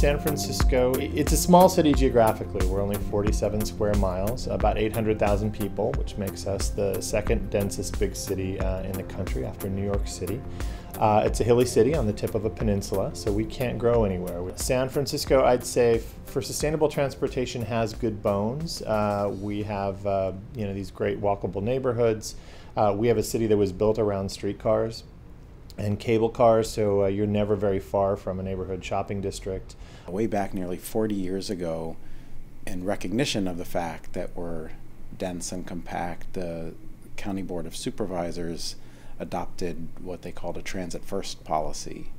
San Francisco, it's a small city geographically. We're only 47 square miles, about 800,000 people, which makes us the second densest big city in the country after New York City. It's a hilly city on the tip of a peninsula, so we can't grow anywhere. San Francisco, I'd say, for sustainable transportation has good bones. We have these great walkable neighborhoods. We have a city that was built around streetcars and cable cars, so you're never very far from a neighborhood shopping district. Way back nearly 40 years ago, in recognition of the fact that we're dense and compact, the County Board of Supervisors adopted what they called a transit first policy.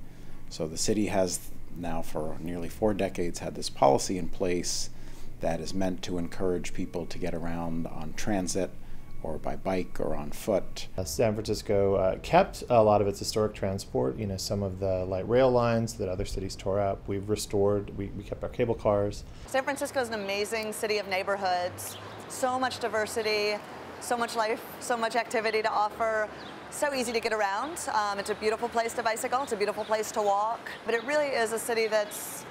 So the city has now for nearly 4 decades had this policy in place that is meant to encourage people to get around on transit or by bike or on foot. San Francisco kept a lot of its historic transport, some of the light rail lines that other cities tore up. We've restored, we kept our cable cars. San Francisco is an amazing city of neighborhoods, so much diversity, so much life, so much activity to offer. So easy to get around. It's a beautiful place to bicycle, it's a beautiful place to walk, but it really is a city that's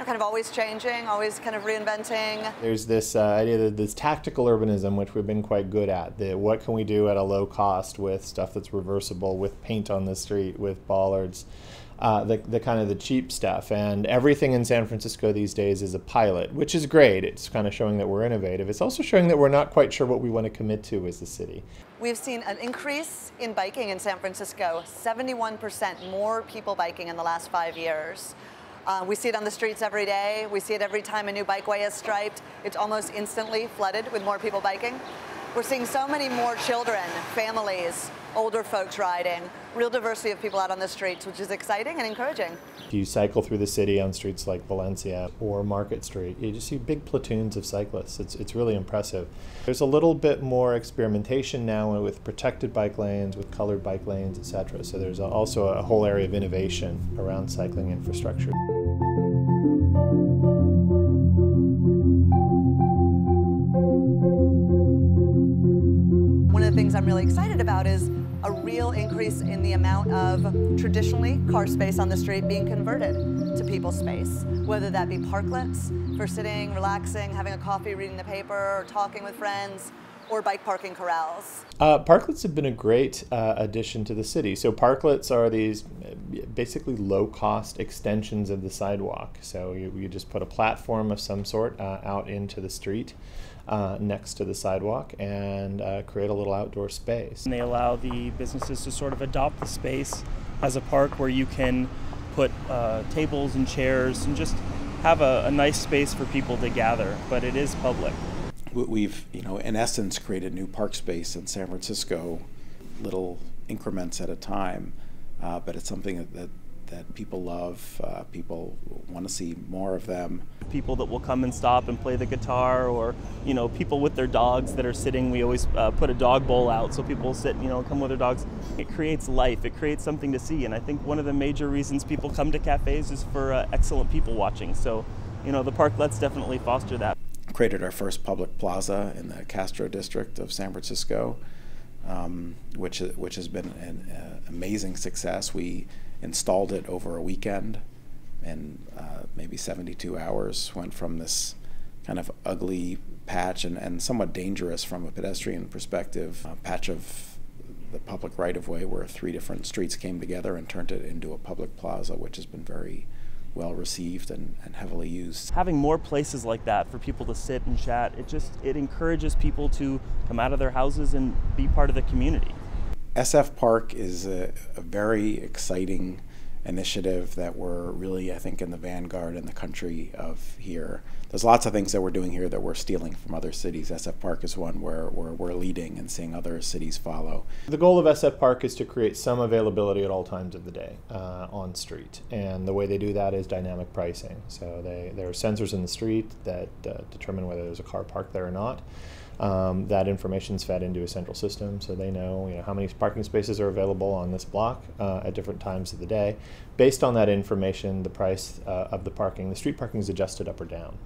kind of always changing, always kind of reinventing. There's this idea that this tactical urbanism, which we've been quite good at. What can we do at a low cost with stuff that's reversible, with paint on the street, with bollards, the kind of the cheap stuff. And everything in San Francisco these days is a pilot, which is great. It's kind of showing that we're innovative. It's also showing that we're not quite sure what we want to commit to as a city. We've seen an increase in biking in San Francisco, 71% more people biking in the last 5 years. We see it on the streets every day. We see it every time a new bikeway is striped. It's almost instantly flooded with more people biking. We're seeing so many more children, families, older folks riding, real diversity of people out on the streets, which is exciting and encouraging. If you cycle through the city on streets like Valencia or Market Street, you just see big platoons of cyclists. It's really impressive. There's a little bit more experimentation now with protected bike lanes, with colored bike lanes, etc. So there's also a whole area of innovation around cycling infrastructure. One of the things I'm really excited about is a real increase in the amount of traditionally car space on the street being converted to people space, whether that be parklets for sitting, relaxing, having a coffee, reading the paper, or talking with friends, or bike parking corrals. Parklets have been a great addition to the city. So parklets are these basically low-cost extensions of the sidewalk. So you just put a platform of some sort out into the street next to the sidewalk and create a little outdoor space. And they allow the businesses to sort of adopt the space as a park where you can put tables and chairs and just have a nice space for people to gather, but it is public. We've, in essence, created new park space in San Francisco, little increments at a time, but it's something that people love. People want to see more of them. People that will come and stop and play the guitar, or people with their dogs that are sitting. We always put a dog bowl out so people will sit, come with their dogs. It creates life. It creates something to see, and I think one of the major reasons people come to cafes is for excellent people watching. So, the parklets definitely foster that. Created our first public plaza in the Castro district of San Francisco, which has been an amazing success. We installed it over a weekend, and maybe 72 hours. Went from this kind of ugly patch and somewhat dangerous from a pedestrian perspective, patch of the public right-of-way where 3 different streets came together and turned it into a public plaza, which has been very well received and heavily used. Having more places like that for people to sit and chat, it encourages people to come out of their houses and be part of the community. SF Park is a very exciting initiative that we're really, I think, in the vanguard in the country of here. There's lots of things that we're doing here that we're stealing from other cities. SF Park is one where we're leading and seeing other cities follow. The goal of SF Park is to create some availability at all times of the day on street. And the way they do that is dynamic pricing. So there are sensors in the street that determine whether there's a car parked there or not. That information is fed into a central system, so they know, how many parking spaces are available on this block at different times of the day. Based on that information, the price of the street parking is adjusted up or down.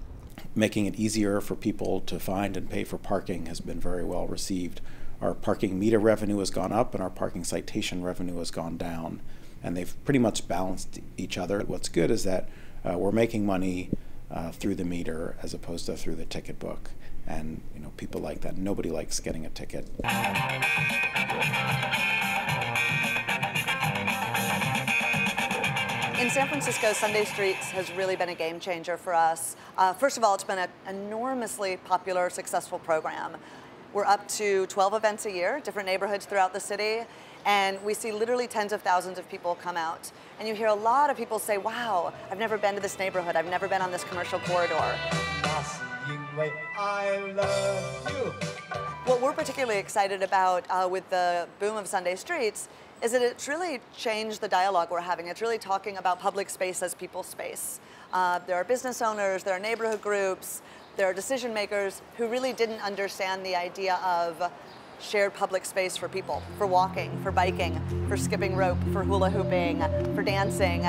Making it easier for people to find and pay for parking has been very well received. Our parking meter revenue has gone up and our parking citation revenue has gone down, and they've pretty much balanced each other. What's good is that we're making money through the meter as opposed to through the ticket book. And people like that. Nobody likes getting a ticket. In San Francisco, Sunday Streets has really been a game changer for us. First of all, it's been an enormously popular, successful program. We're up to 12 events a year, different neighborhoods throughout the city, and we see literally tens of thousands of people come out. And you hear a lot of people say, wow, I've never been to this neighborhood, I've never been on this commercial corridor. What we're particularly excited about with the boom of Sunday Streets is that it's really changed the dialogue we're having. It's really talking about public space as people's space. There are business owners, there are neighborhood groups, there are decision makers who really didn't understand the idea of shared public space for people, for walking, for biking, for skipping rope, for hula hooping, for dancing,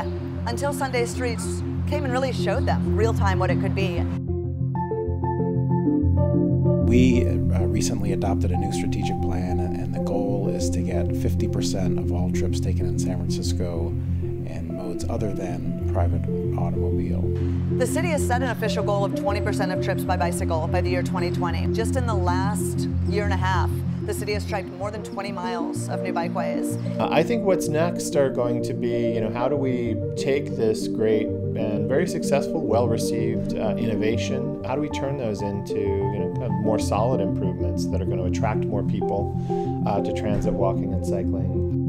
until Sunday Streets came and really showed them real time what it could be. We recently adopted a new strategic plan, and the goal is to get 50% of all trips taken in San Francisco in modes other than private automobile. The city has set an official goal of 20% of trips by bicycle by the year 2020. Just in the last year and a half, the city has striped more than 20 miles of new bikeways. I think what's next are going to be, how do we take this great and very successful, well-received innovation? How do we turn those into, kind of more solid improvements that are going to attract more people to transit, walking, and cycling?